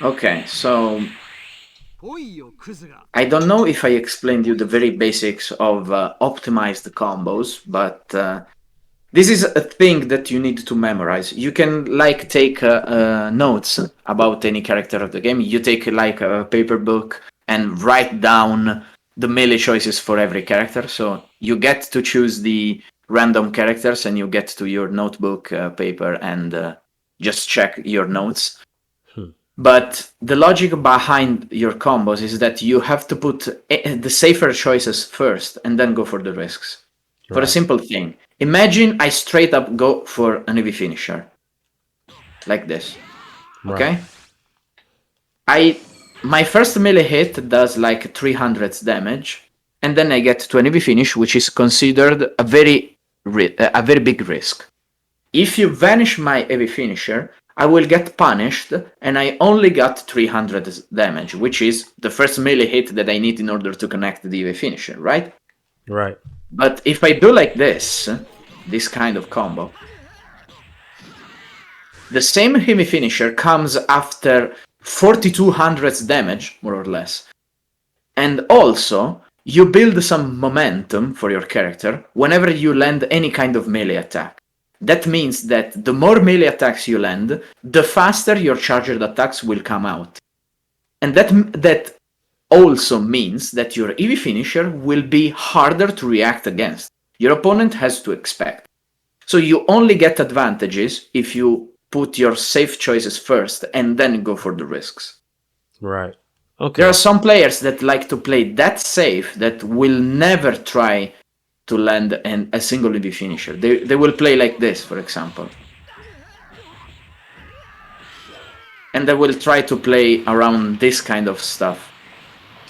Okay, so I don't know if I explained you the very basics of optimized combos, but this is a thing that you need to memorize. You can like take notes about any character of the game. You take like a paper book and write down the melee choices for every character. So you get to choose the random characters and you get to your notebook paper and just check your notes. But the logic behind your combos is that you have to put the safer choices first and then go for the risks. For a Right. simple thing, imagine I straight up go for an EV finisher. Like this. Right. Okay? My first melee hit does like 300 damage, and then I get to an EV finish, which is considered a very big risk. If you vanish my EV finisher, I will get punished, and I only got 300 damage, which is the first melee hit that I need in order to connect the EV finisher, right? Right. But if I do like this kind of combo, the same EV finisher comes after 4200 damage, more or less. And also, you build some momentum for your character whenever you land any kind of melee attack. That means that the more melee attacks you land, the faster your charged attacks will come out. And that also means that your EV finisher will be harder to react against. Your opponent has to expect. So you only get advantages if you put your safe choices first and then go for the risks. Right. There Okay. are some players that like to play that safe that will never try to land a single EV finisher. They will play like this, for example. And they will try to play around this kind of stuff.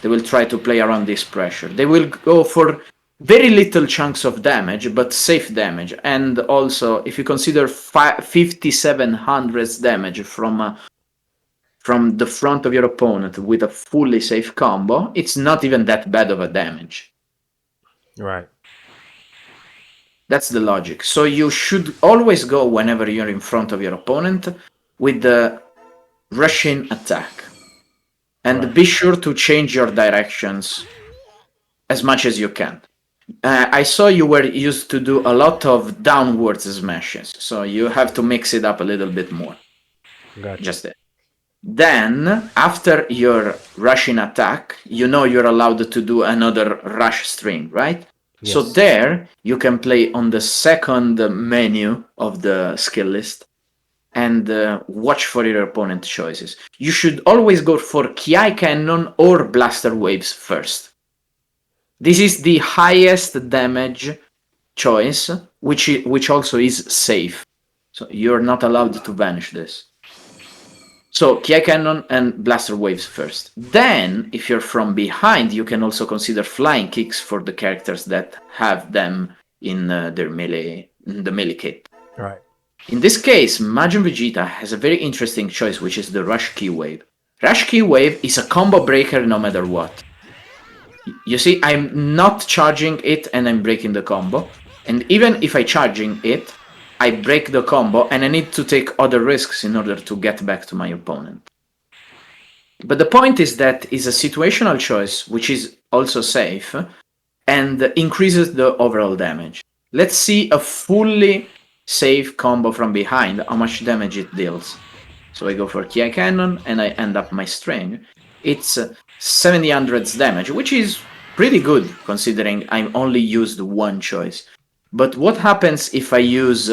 They will try to play around this pressure. They will go for very little chunks of damage, but safe damage. And also, if you consider 5700 damage from the front of your opponent with a fully safe combo, it's not even that bad of a damage. Right. That's the logic. So you should always go whenever you're in front of your opponent with the rushing attack. And Right. be sure to change your directions as much as you can. I saw you were used to do a lot of downwards smashes, so you have to mix it up a little bit more. Gotcha. Just that. Then, after your rushing attack, you know you're allowed to do another rush string, right? Yes. So there, you can play on the second menu of the skill list and watch for your opponent choices. You should always go for Ki Cannon or Blaster Waves first. This is the highest damage choice, which also is safe. So you're not allowed to vanish this. So Ki Cannon and Blaster Waves first. Then, if you're from behind, you can also consider Flying Kicks for the characters that have them in the melee kit. Right. In this case, Majin Vegeta has a very interesting choice, which is the Rush Ki Wave. Rush Ki Wave is a combo breaker no matter what. You see, I'm not charging it and I'm breaking the combo. And even if I'm charging it, I break the combo and I need to take other risks in order to get back to my opponent. But the point is that it's a situational choice, which is also safe, and increases the overall damage. Let's see a fully safe combo from behind, how much damage it deals. So I go for Ki Cannon and I end up my string. It's 700 damage, which is pretty good considering I only used one choice. But what happens if I use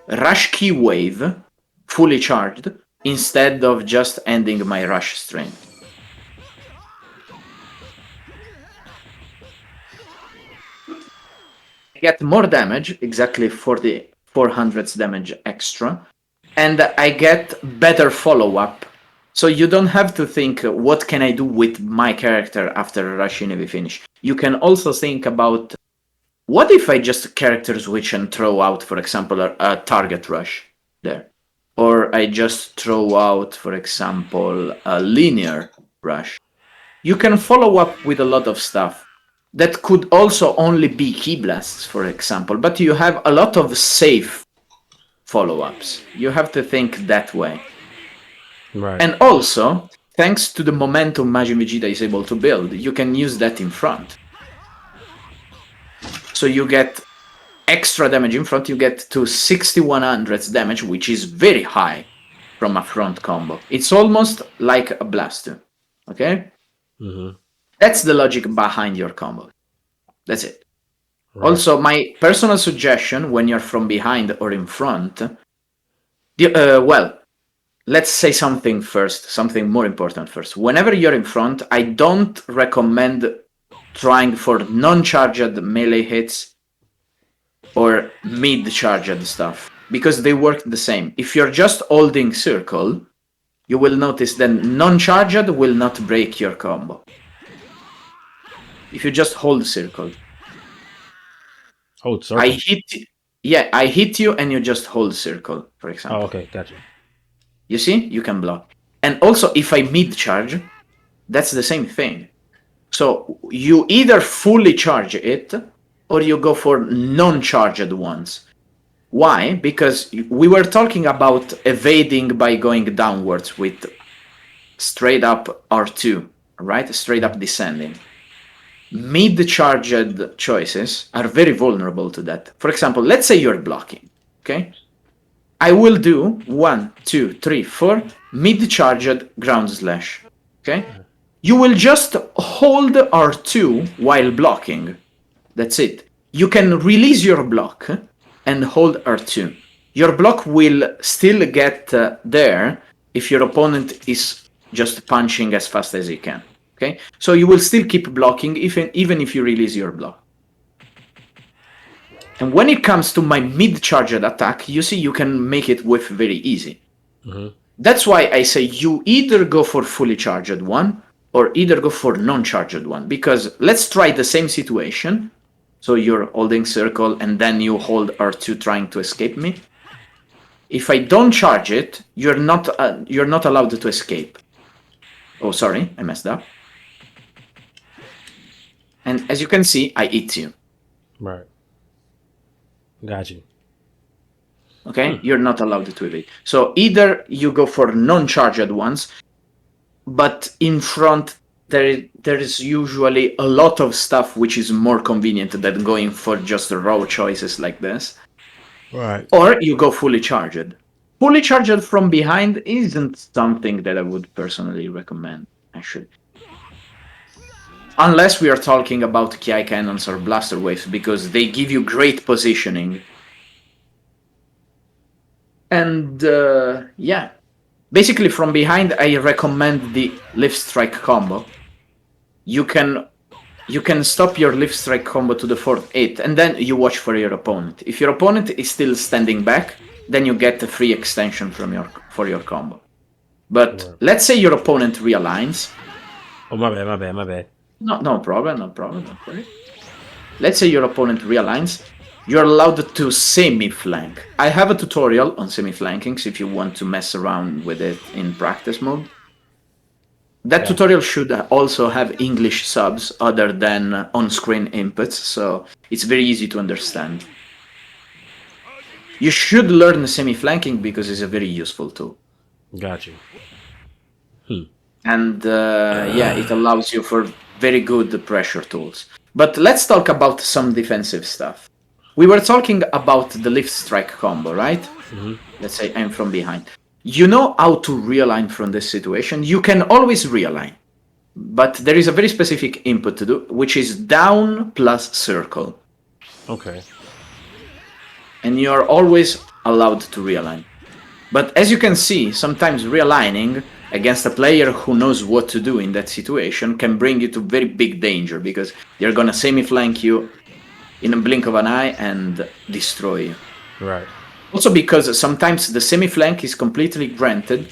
Rush Ki Wave fully charged instead of just ending my rush string? I get more damage, exactly 400 damage extra, and I get better follow-up. So you don't have to think, what can I do with my character after rushing EV finish? You can also think about, what if I just character switch and throw out, for example, a target rush there? Or I just throw out, for example, a linear rush. You can follow up with a lot of stuff. That could also only be key blasts, for example, but you have a lot of safe follow-ups. You have to think that way. Right. And also, thanks to the momentum Majin Vegeta is able to build, you can use that in front. So you get extra damage in front, you get to 6100 damage, which is very high from a front combo. It's almost like a blaster. Okay? Mm-hmm. That's the logic behind your combo. That's it. Right. Also, my personal suggestion when you're from behind or in front, well, let's say something first, something more important first. Whenever you're in front, I don't recommend trying for non-charged melee hits or mid-charged stuff, because they work the same. If you're just holding circle, you will notice that non-charged will not break your combo. If you just hold circle. Hold circle. I hit you and you just hold circle, for example. Oh, okay, gotcha. You see? You can block. And also, if I mid-charge, that's the same thing. So you either fully charge it, or you go for non-charged ones. Why? Because we were talking about evading by going downwards with straight up R2, right? Straight up descending. Mid-charged choices are very vulnerable to that. For example, let's say you're blocking, okay? I will do 1, 2, 3, 4 mid-charged ground slash, okay? You will just hold R2 while blocking. That's it. You can release your block and hold R2. Your block will still get there if your opponent is just punching as fast as he can. Okay, so you will still keep blocking even if you release your block. And when it comes to my mid-charged attack, you see you can make it whiff very easy. Mm-hmm. That's why I say you either go for fully charged one or either go for non-charged one. Because let's try the same situation. So you're holding circle and then you hold R2 trying to escape me. If I don't charge it, you're not allowed to escape. Oh, sorry, I messed up. And as you can see, I hit you. Right. Got you. Okay? You're not allowed to evade. So either you go for non-charged ones, but in front there is usually a lot of stuff which is more convenient than going for just raw choices like this. Right. Or you go fully charged. Fully charged from behind isn't something that I would personally recommend, actually. Unless we are talking about Ki cannons or blaster waves, because they give you great positioning. And yeah, basically from behind I recommend the lift strike combo. You can stop your lift strike combo to the 4th hit, and then you watch for your opponent. If your opponent is still standing back, then you get a free extension for your combo. But let's say your opponent realigns. Oh, my bad. No problem, don't worry. Let's say your opponent realigns. You're allowed to semi-flank. I have a tutorial on semi-flankings if you want to mess around with it in practice mode. That tutorial should also have English subs other than on-screen inputs, so it's very easy to understand. You should learn semi-flanking because it's a very useful tool. Got you. And yeah, it allows you for very good pressure tools. But let's talk about some defensive stuff. We were talking about the lift strike combo, right? Mm-hmm. Let's say I'm from behind. You know how to realign from this situation. You can always realign. But there is a very specific input to do, which is down plus circle. Okay. And you're always allowed to realign. But as you can see, sometimes realigning against a player who knows what to do in that situation can bring you to very big danger, because they're gonna semi-flank you in a blink of an eye and destroy you. Right. Also because sometimes the semi-flank is completely granted,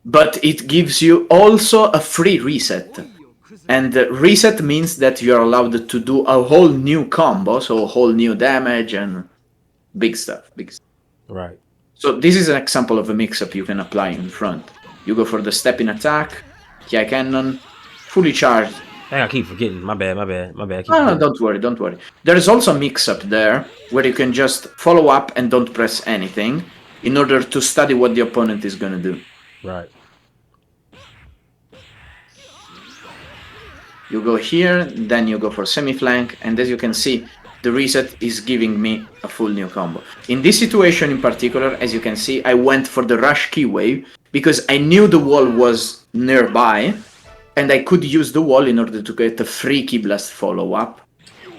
but it gives you also a free reset. And reset means that you're allowed to do a whole new combo, so a whole new damage and big stuff. Right. So this is an example of a mix-up you can apply in front. You go for the step-in attack, Ki cannon, fully charged. I keep forgetting. My bad. No, don't worry. There is also a mix-up there, where you can just follow up and don't press anything, in order to study what the opponent is going to do. Right. You go here, then you go for semi-flank, and as you can see, the reset is giving me a full new combo. In this situation in particular, as you can see, I went for the rush key wave because I knew the wall was nearby, and I could use the wall in order to get a free Ki Blast follow-up.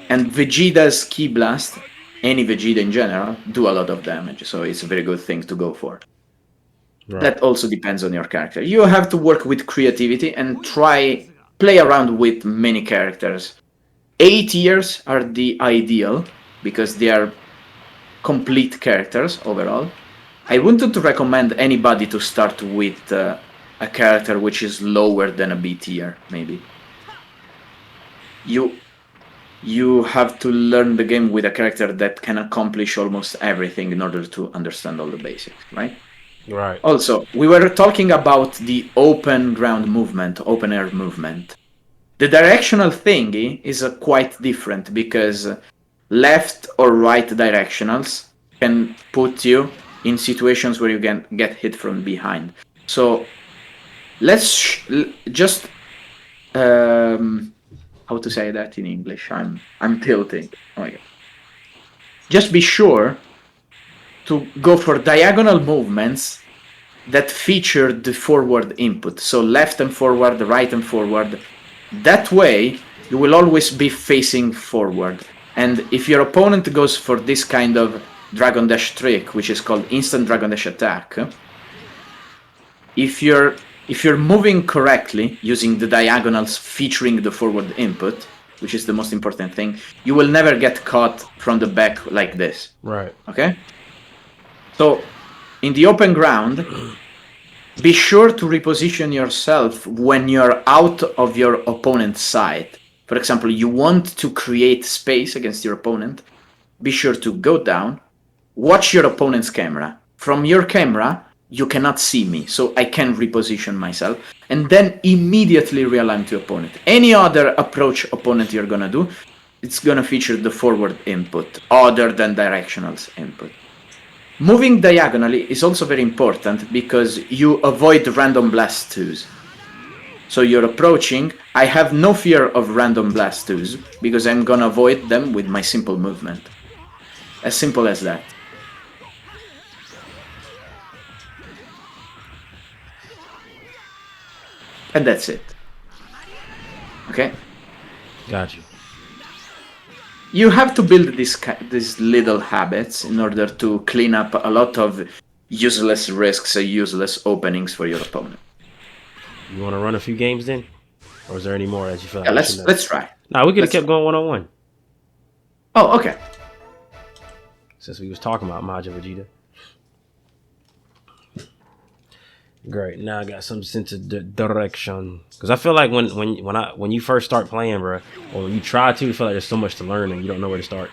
And Vegeta's Ki Blast, any Vegeta in general, do a lot of damage, so it's a very good thing to go for. Right. That also depends on your character. You have to work with creativity and play around with many characters. 8 years are the ideal because they are complete characters overall. I wouldn't recommend anybody to start with a character which is lower than a B tier, maybe. You have to learn the game with a character that can accomplish almost everything in order to understand all the basics, right? Right. Also, we were talking about the open ground movement, open air movement. The directional thingy is quite different because left or right directionals can put you in situations where you can get hit from behind. So let's just how to say that in English? I'm tilting. Oh my god. Just be sure to go for diagonal movements that feature the forward input. So left and forward, right and forward. That way, you will always be facing forward. And if your opponent goes for this kind of Dragon Dash trick, which is called instant Dragon Dash attack, if you're moving correctly using the diagonals featuring the forward input, which is the most important thing, you will never get caught from the back like this. Right. Okay? So, in the open ground, be sure to reposition yourself when you're out of your opponent's side. For example, you want to create space against your opponent. Be sure to go down, watch your opponent's camera. From your camera, you cannot see me, so I can reposition myself, and then immediately realign to opponent. Any other approach opponent you're gonna do, it's gonna feature the forward input, other than directionals input. Moving diagonally is also very important because you avoid random blast twos. So you're approaching, I have no fear of random blast twos because I'm gonna avoid them with my simple movement. As simple as that. And that's it. Okay? Got you. You have to build these little habits in order to clean up a lot of useless risks and useless openings for your opponent. You want to run a few games then? Or is there any more that you feel like Yeah, let's try. Nah, we could have kept going one-on-one. Oh, okay. Since we was talking about Majin Vegeta. Great. Now I got some sense of direction. Because I feel like when you first start playing, bro, or when you try to, you feel like there's so much to learn and you don't know where to start.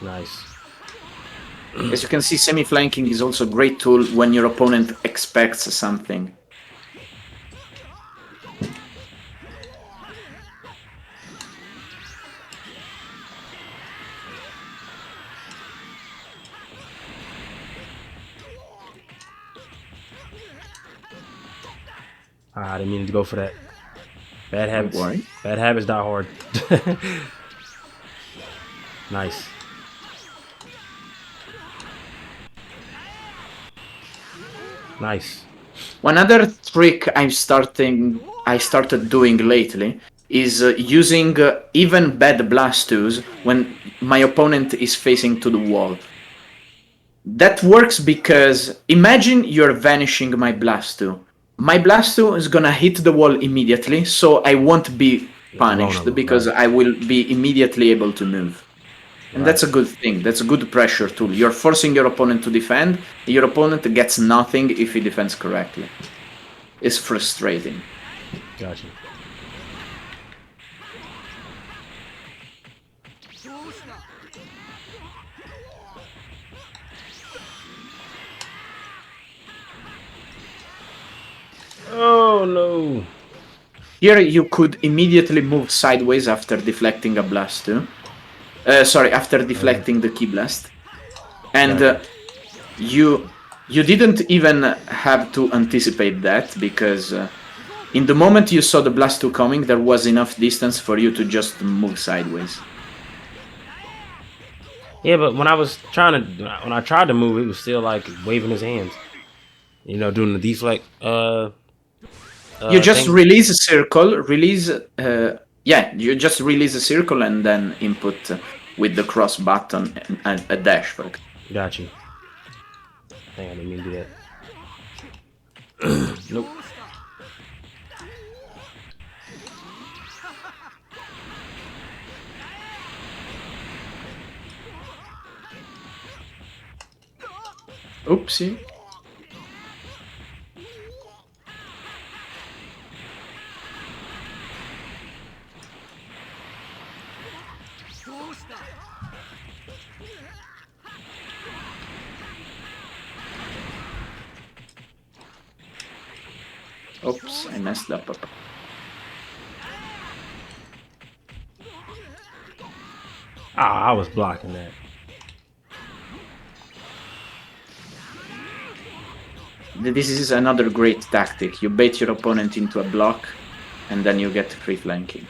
Nice. As you can see, semi-flanking is also a great tool when your opponent expects something. I didn't mean to go for that. Bad habits. Don't worry. Bad habits die hard. Nice. Nice. One other trick I started doing lately is using even bad blast twos when my opponent is facing to the wall. That works because imagine you're vanishing my blast two. My blast two is gonna hit the wall immediately, so I won't be punished because I will be immediately able to move. And that's a good thing. That's a good pressure tool. You're forcing your opponent to defend. Your opponent gets nothing if he defends correctly. It's frustrating. Gotcha. Oh no. Here you could immediately move sideways after deflecting a blast too. Sorry, after deflecting the key blast. And you didn't even have to anticipate that, because in the moment you saw the blast 2 coming, there was enough distance for you to just move sideways. Yeah, but when I tried to move, it was still like waving his hands. You know, doing the deflect You just thing. release a circle, you just release a circle and then input with the cross button and a dash, for example. Got you. Dang, I didn't mean to do that. Nope. Oopsie. Oops, I messed up. Ah, I was blocking that. This is another great tactic. You bait your opponent into a block, and then you get free flanking.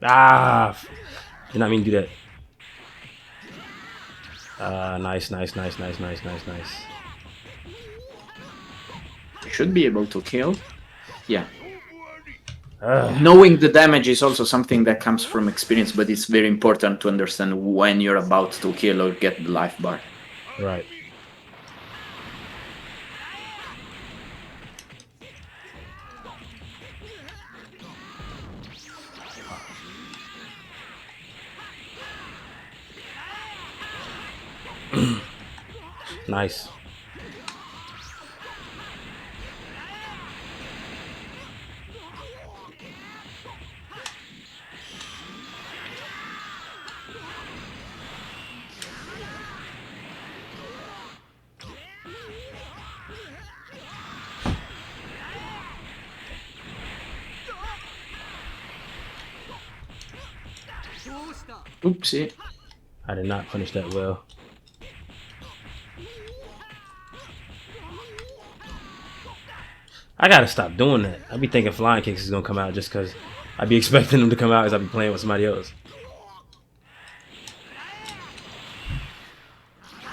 Ah, did not mean to do that. Nice. Should be able to kill. Yeah. Knowing the damage is also something that comes from experience, but it's very important to understand when you're about to kill or get the life bar. Right. Nice. Oopsie. I did not punish that well. I gotta stop doing that. I be thinking flying kicks is gonna come out just cause I be expecting them to come out as I be playing with somebody else.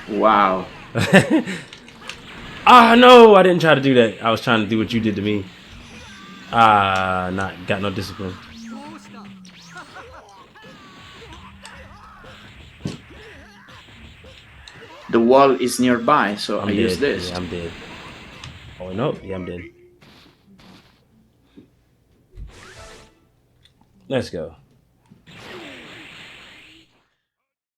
Wow. Ah, no, I didn't try to do that. I was trying to do what you did to me. Got no discipline. The wall is nearby, so I dead. use this. Yeah, I'm dead. Oh no, yeah, I'm dead. Let's go.